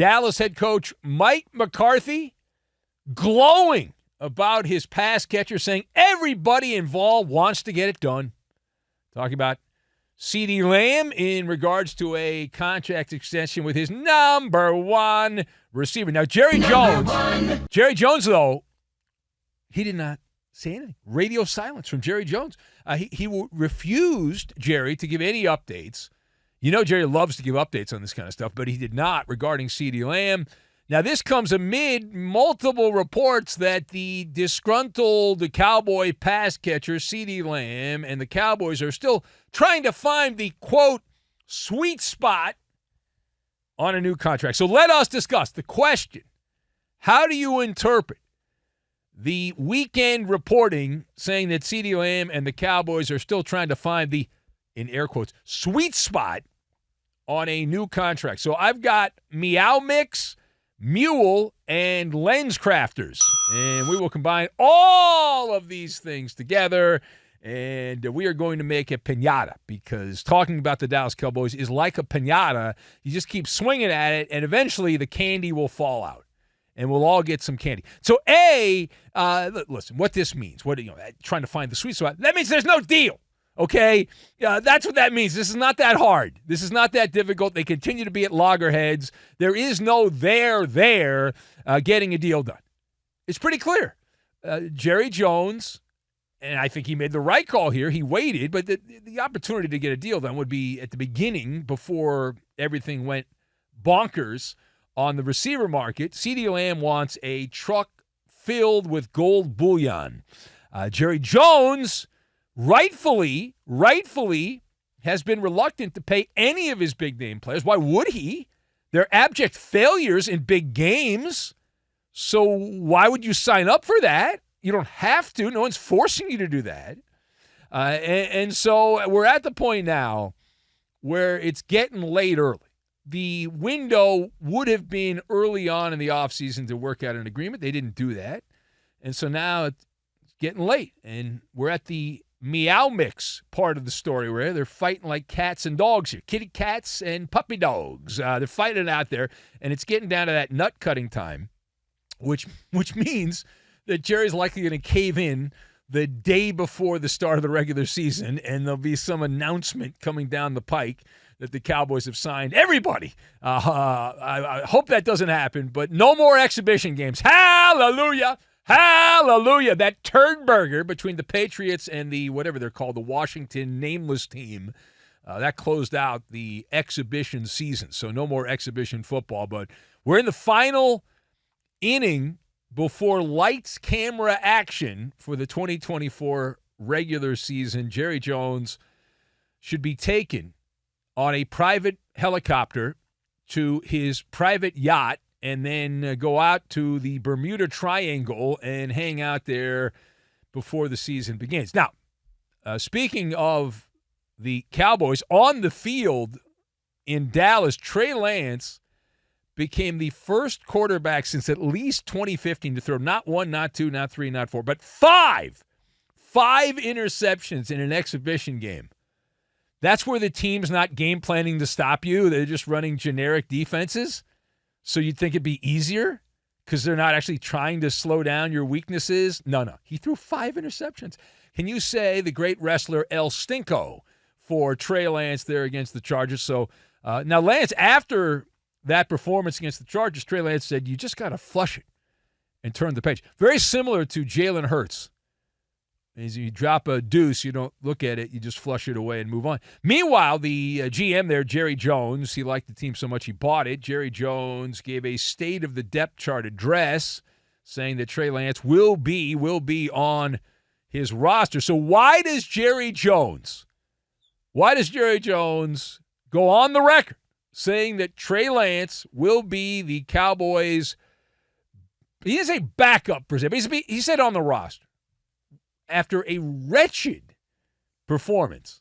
Dallas head coach Mike McCarthy glowing about his pass catcher, saying everybody involved wants to get it done. Talking about CeeDee Lamb in regards to a contract extension with his number one receiver. Now, Jerry Jones, though, he did not say anything. Radio silence from Jerry Jones. He refused, Jerry, to give any updates. You know Jerry loves to give updates on this kind of stuff, but he did not regarding CeeDee Lamb. Now, this comes amid multiple reports that the disgruntled Cowboy pass catcher, CeeDee Lamb, and the Cowboys are still trying to find the, quote, sweet spot on a new contract. So let us discuss the question. How do you interpret the weekend reporting saying that CeeDee Lamb and the Cowboys are still trying to find the, in air quotes, sweet spot on a new contract? So I've got Meow Mix, Mule, and Lens Crafters. And we will combine all of these things together, and we are going to make a piñata, because talking about the Dallas Cowboys is like a piñata. You just keep swinging at it, and eventually the candy will fall out, and we'll all get some candy. So, listen, what this means, trying to find the sweet spot, that means there's no deal. Okay, that's what that means. This is not that hard. This is not that difficult. They continue to be at loggerheads. There is no getting a deal done. It's pretty clear. Jerry Jones, and I think he made the right call here. He waited, but the opportunity to get a deal done would be at the beginning before everything went bonkers on the receiver market. CeeDee Lamb wants a truck filled with gold bullion. Jerry Jones rightfully has been reluctant to pay any of his big-name players. Why would he? They're abject failures in big games. So why would you sign up for that? You don't have to. No one's forcing you to do that. And so we're at the point now where it's getting late early. The window would have been early on in the offseason to work out an agreement. They didn't do that. And so now it's getting late. And we're at the Meow Mix part of the story where they're fighting like cats and dogs here. Kitty cats and puppy dogs. They're fighting out there, and it's getting down to that nut-cutting time, which means that Jerry's likely going to cave in the day before the start of the regular season, and there'll be some announcement coming down the pike that the Cowboys have signed everybody. I hope that doesn't happen, but no more exhibition games. Hallelujah! Hallelujah. That turd burger between the Patriots and the, whatever they're called, the Washington nameless team, that closed out the exhibition season. So no more exhibition football. But we're in the final inning before lights, camera, action for the 2024 regular season. Jerry Jones should be taken on a private helicopter to his private yacht and then go out to the Bermuda Triangle and hang out there before the season begins. Now, speaking of the Cowboys, on the field in Dallas, Trey Lance became the first quarterback since at least 2015 to throw not one, not two, not three, not four, but five interceptions in an exhibition game. That's where the team's not game planning to stop you. They're just running generic defenses. So you'd think it'd be easier because they're not actually trying to slow down your weaknesses? No. He threw 5 interceptions. Can you say the great wrestler El Stinko for Trey Lance there against the Chargers? So now Lance, after that performance against the Chargers, Trey Lance said, you just got to flush it and turn the page. Very similar to Jalen Hurts. As you drop a deuce, you don't look at it, you just flush it away and move on. Meanwhile, the GM there, Jerry Jones, he liked the team so much he bought it. Jerry Jones gave a state of the depth chart address saying that Trey Lance will be on his roster. So why does Jerry Jones go on the record saying that Trey Lance will be the Cowboys? He didn't say backup per se, but he said on the roster after a wretched performance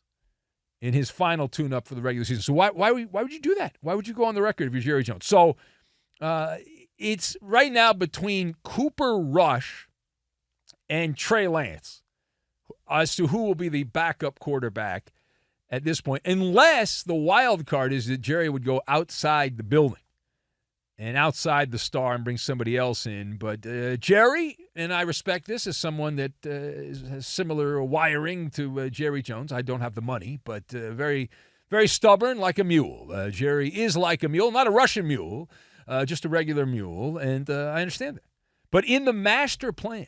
in his final tune-up for the regular season. So why would you do that? Why would you go on the record if you're Jerry Jones? So it's right now between Cooper Rush and Trey Lance as to who will be the backup quarterback at this point, unless the wild card is that Jerry would go outside the building and outside the star and bring somebody else in. But Jerry, and I respect this as someone that has similar wiring to Jerry Jones. I don't have the money, but very, very stubborn like a mule. Jerry is like a mule, not a Russian mule, just a regular mule, and I understand that. But in the master plan,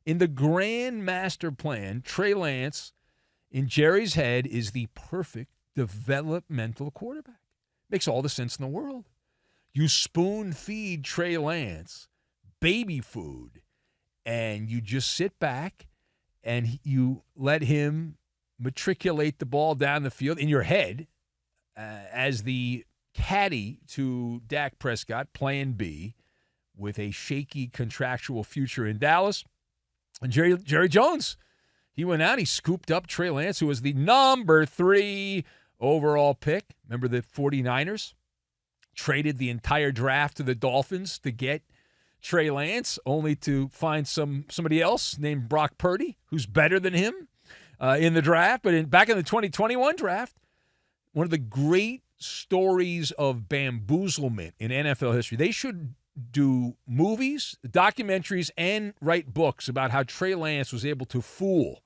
in the grand master plan, Trey Lance, in Jerry's head, is the perfect developmental quarterback. Makes all the sense in the world. You spoon-feed Trey Lance baby food, and you just sit back and you let him matriculate the ball down the field in your head as the caddy to Dak Prescott, plan B, with a shaky contractual future in Dallas. And Jerry Jones, he went out, he scooped up Trey Lance, who was the number 3 overall pick. Remember the 49ers? Traded the entire draft to the Dolphins to get Trey Lance, only to find somebody else named Brock Purdy, who's better than him in the draft. But back in the 2021 draft, one of the great stories of bamboozlement in NFL history. They should do movies, documentaries, and write books about how Trey Lance was able to fool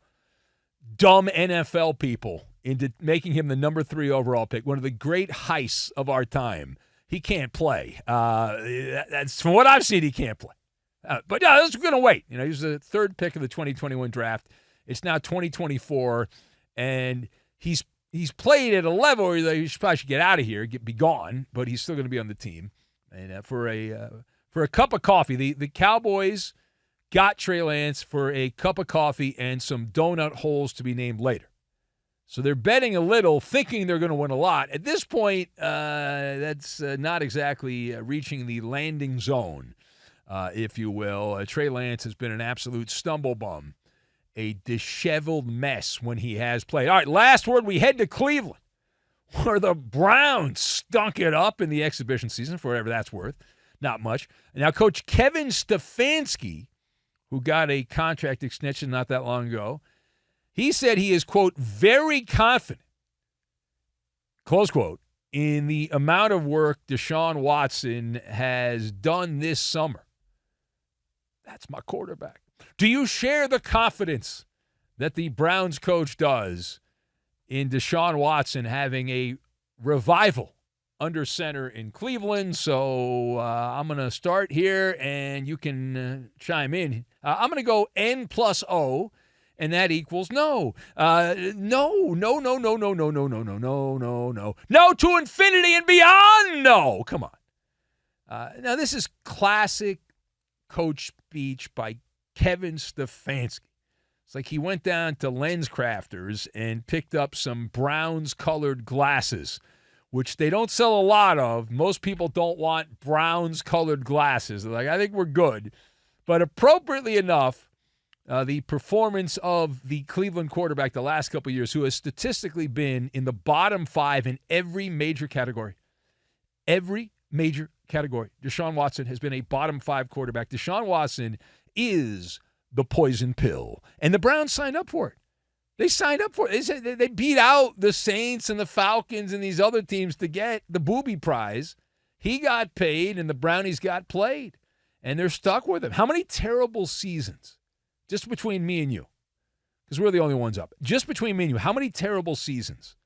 dumb NFL people into making him the number 3 overall pick. One of the great heists of our time. He can't play. That's from what I've seen, he can't play. But yeah, we're going to wait. He was the 3rd pick of the 2021 draft. It's now 2024, and he's played at a level where he probably should get out of here, be gone, but he's still going to be on the team. And for a cup of coffee, the Cowboys got Trey Lance for a cup of coffee and some donut holes to be named later. So they're betting a little, thinking they're going to win a lot. At this point, that's not exactly reaching the landing zone, if you will. Trey Lance has been an absolute stumble bum, a disheveled mess when he has played. All right, last word, we head to Cleveland, where the Browns stunk it up in the exhibition season, for whatever that's worth. Not much. Now, Coach Kevin Stefanski, who got a contract extension not that long ago, he said he is, quote, very confident, close quote, in the amount of work Deshaun Watson has done this summer. That's my quarterback. Do you share the confidence that the Browns coach does in Deshaun Watson having a revival under center in Cleveland? So I'm going to start here, and you can chime in. I'm going to go N+O. And that equals no. No to infinity and beyond. No. Come on. Now, this is classic coach speech by Kevin Stefanski. It's like he went down to Lens Crafters and picked up some Browns-colored glasses, which they don't sell a lot of. Most people don't want Browns-colored glasses. They're like, I think we're good. But appropriately enough, the performance of the Cleveland quarterback the last couple of years, who has statistically been in the bottom 5 in every major category. Every major category. Deshaun Watson has been a bottom 5 quarterback. Deshaun Watson is the poison pill. And the Browns signed up for it. They signed up for it. They beat out the Saints and the Falcons and these other teams to get the booby prize. He got paid and the Brownies got played. And they're stuck with him. How many terrible seasons? Just between me and you, because we're the only ones up. Just between me and you, how many terrible seasons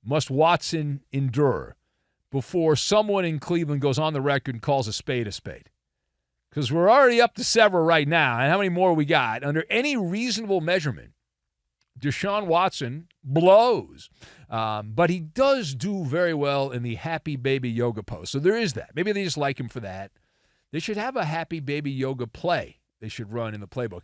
must Watson endure before someone in Cleveland goes on the record and calls a spade a spade? Because we're already up to several right now, and how many more we got? Under any reasonable measurement, Deshaun Watson blows. But he does do very well in the happy baby yoga pose. So there is that. Maybe they just like him for that. They should have a happy baby yoga play they should run in the playbook.